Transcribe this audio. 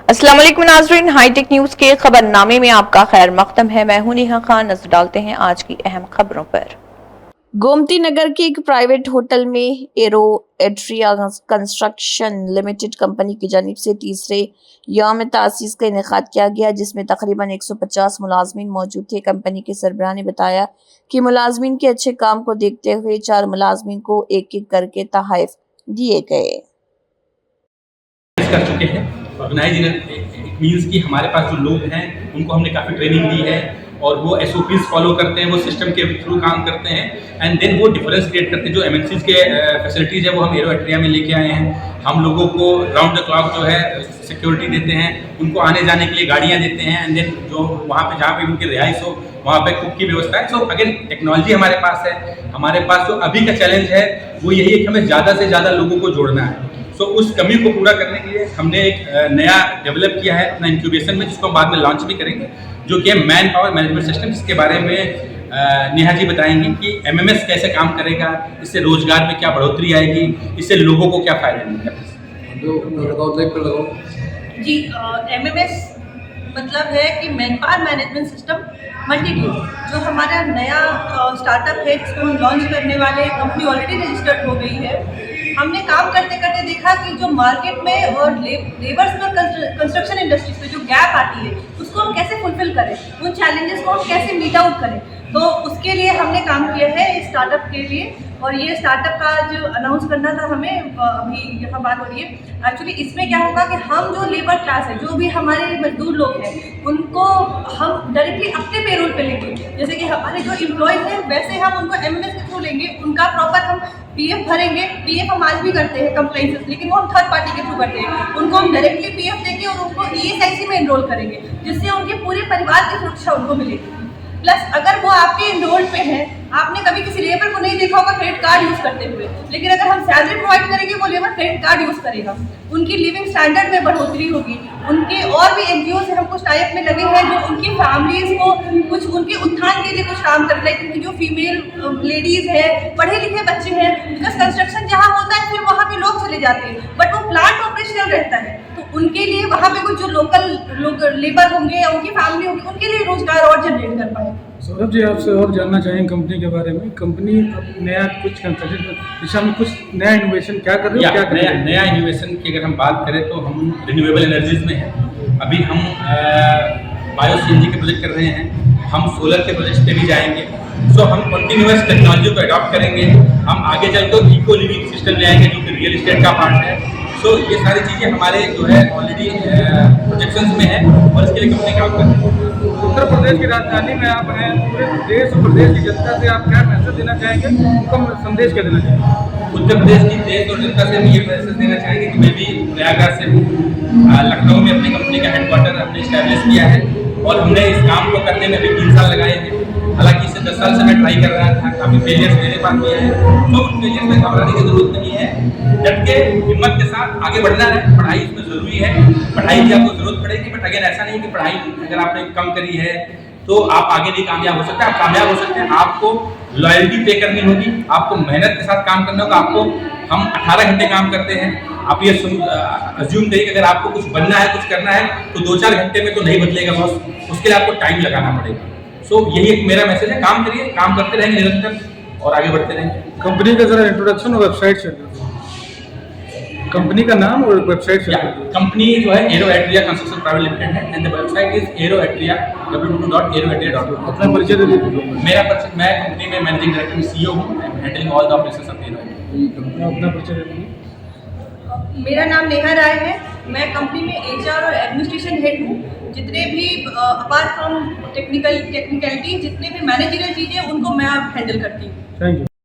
अस्सलाम वालेकुम नाज़रीन, हाईटेक न्यूज के खबरनामे में आपका खैर मकदम है। मैं हूं नेहा खान। नजर डालते हैं आज की अहम खबरों पर। गोमती नगर के एक प्राइवेट होटल में arrow atria construction limited company की जानिब से तीसरे यौम तासीस का इनेकाद किया गया, जिसमें तकरीबन 150 मुलाजमीन मौजूद थे। कंपनी के सरबराह ने बताया कि मुलाजमीन के अच्छे काम को देखते हुए 4 मुलाजमीन को एक एक करके तोहफे दिए गए। कर चुके हैं ऑर्गेनाइज इट मीन्स कि हमारे पास जो लोग हैं उनको हमने काफ़ी ट्रेनिंग दी है और वो SOPs फॉलो करते हैं, वो सिस्टम के थ्रू काम करते हैं एंड देन वो डिफरेंस क्रिएट करते हैं। जो MNCs के फैसिलिटीज़ है वो हम एरो एट्रिया में लेके आए हैं। हम लोगों को राउंड द क्लॉक जो है सिक्योरिटी देते हैं, उनको आने जाने के लिए गाड़ियाँ देते हैं एंड देन जो वहाँ पे जहाँ पे उनकी रिहाइश हो वहाँ पे कुक की व्यवस्था है। सो अगेन टेक्नोलॉजी हमारे पास है। हमारे पास जो अभी का चैलेंज है वो यही है कि हमें ज़्यादा से ज़्यादा लोगों को जोड़ना है। सो उस कमी को पूरा करने के लिए हमने एक नया डेवलप किया है अपना इंक्यूबेशन में, जिसको हम बाद में लॉन्च भी करेंगे, जो कि मैन पावर मैनेजमेंट सिस्टम, जिसके बारे में नेहा जी बताएंगी कि MMS कैसे काम करेगा, इससे रोजगार में क्या बढ़ोतरी आएगी, इससे लोगों को क्या फायदा मिलेगा। जी, MMS मतलब है कि man power management system multitude, जो हमारा नया स्टार्टअप है जिसको हम लॉन्च करने वाले। कंपनी ऑलरेडी रजिस्टर्ड हो गई है। हमने काम करते करते देखा कि जो मार्केट में और लेबर्स में कंस्ट्रक्शन इंडस्ट्रीज में जो गैप आती है उसको हम कैसे फुलफिल करें, उन चैलेंजेस को हम कैसे मीट आउट करें। तो उसके लिए हमने काम किया है इस स्टार्टअप के लिए, और ये स्टार्टअप का जो अनाउंस करना था हमें, अभी यहाँ बात हो रही है। एक्चुअली इसमें क्या होगा कि हम जो लेबर क्लास है, जो भी हमारे मजदूर लोग हैं, उनको हम डायरेक्टली अपने पेरोल पे लेंगे। जैसे कि हमारे जो एम्प्लॉयज़ हैं वैसे हम उनको MMS के थ्रू लेंगे, उनका प्रॉपर हम PF भरेंगे। PF हम आज भी करते हैं कंप्लाइंसेस, लेकिन वो हम थर्ड पार्टी के थ्रू करते हैं। उनको हम डायरेक्टली PF देंगे और उनको ESIC में एनरोल करेंगे, जिससे उनके पूरे परिवार की सुरक्षा उनको मिलेगी। प्लस अगर वो आपके एनरोल पे हैं, आपने कभी किसी लेबर को नहीं देखा होगा क्रेडिट कार्ड यूज़ करते हुए, लेकिन अगर हम सैलरी प्रोवाइड करेंगे वो लेबर क्रेडिट कार्ड यूज़ करेगा। उनकी लिविंग स्टैंडर्ड में बढ़ोतरी होगी। उनके और भी NGO से हम कुछ टाइप में लगे हैं जो उनकी फैमिलीज़ को कुछ उनके उत्थान के लिए कुछ काम कर, लाइक उनकी जो फीमेल लेडीज़ है, पढ़े लिखे बच्चे हैं, बिकॉज कंस्ट्रक्शन जहाँ होता है फिर वहाँ के लोग चले जाते हैं, बट वो प्लांट ऑपरेशनल रहता है, तो उनके लिए वहाँ पे कुछ जो लोकल लेबर होंगे या उनकी फैमिली होगी, उनके लिए रोजगार और जनरेट कर पाए। सौरभ जी, आपसे और जानना चाहेंगे कंपनी के बारे में। कंपनी अब नया कुछ कंस्ट्रक्शन दिशा में कुछ नया इनोवेशन क्या कर रही है? क्या नया इनोवेशन की अगर हम बात करें तो हम रिन्यूएबल एनर्जीज में हैं। अभी हम बायो CNG के प्रोजेक्ट कर रहे हैं, हम सोलर के प्रोजेक्ट पे भी जाएंगे। सो हम कंटिन्यूअस टेक्नोलॉजी को अडॉप्ट करेंगे। हम आगे चलकर इको लिविंग सिस्टम ले आएंगे, जो कि रियल इस्टेट का पार्ट है। सो ये सारी चीज़ें हमारे जो है ऑलरेडी प्रोजेक्शंस में है और इसके लिए कंपनी काम कर रही है। उत्तर प्रदेश की राजधानी में आप हैं, पूरे देश और प्रदेश की जनता से आप क्या मैसेज देना चाहेंगे, उनको संदेश क्या देना चाहेंगे? उत्तर प्रदेश की देश और जनता से हम ये मैसेज देना चाहेंगे कि मैं भी प्रयागराज से हूँ। लखनऊ में अपनी कंपनी का हेडक्वार्टर हमने इस्टेब्लिश किया है और हमने इस काम को करने में भी 3 साल लगाए हैं। हालांकि इससे 10 साल से मैं ट्राई कर रहा था, काफ़ी फेलियर्स मेरे पास भी है, तो उन फेलियर में घबराने की जरूरत नहीं है। डट के हिम्मत के साथ आगे बढ़ना है। पढ़ाई इसमें ज़रूरी है, पढ़ाई की आपको जरूरत पड़ेगी, बट अगेन ऐसा नहीं कि पढ़ाई अगर आपने कम करी है तो आप आगे नहीं कामयाब हो सकते। आप कामयाब हो सकते हैं, आपको लॉयल्टी पे करनी होगी, आपको मेहनत के साथ काम करना होगा। आपको हम 18 घंटे काम करते हैं। आप ये अज्यूम करिए कि अगर आपको कुछ बनना है, कुछ करना है, तो 2-4 घंटे में तो नहीं बदलेगा बॉस, उसके लिए आपको टाइम लगाना पड़ेगा। सो यही एक मेरा मैसेज है, काम करिए, काम करते रहेंगे निरंतर और आगे बढ़ते रहेंगे। कंपनी का जरा इंट्रोडक्शन और वेबसाइट शेयर करें। कंपनी का नाम और वेबसाइट शेयर करें। कंपनी जो है aero atria construction private limited है and the website is aeroatria www.aeroatria.com। अपना परिचय दे दीजिए। मेरा परिचय, मैं कंपनी में मैनेजिंग डायरेक्टर CEO हूँ। I am handling all the operations of arrow atria. अपना परिचय दे दीजिए। मेरा नाम नेहा राय है। मैं कंपनी में HR और एडमिनिस्ट्रेशन हेड हूँ। जितने भी अपार्ट फ्रॉम टेक्निकलिटी जितने भी मैनेजरियल चीज़ें उनको मैं हैंडल करती हूँ। Thank you.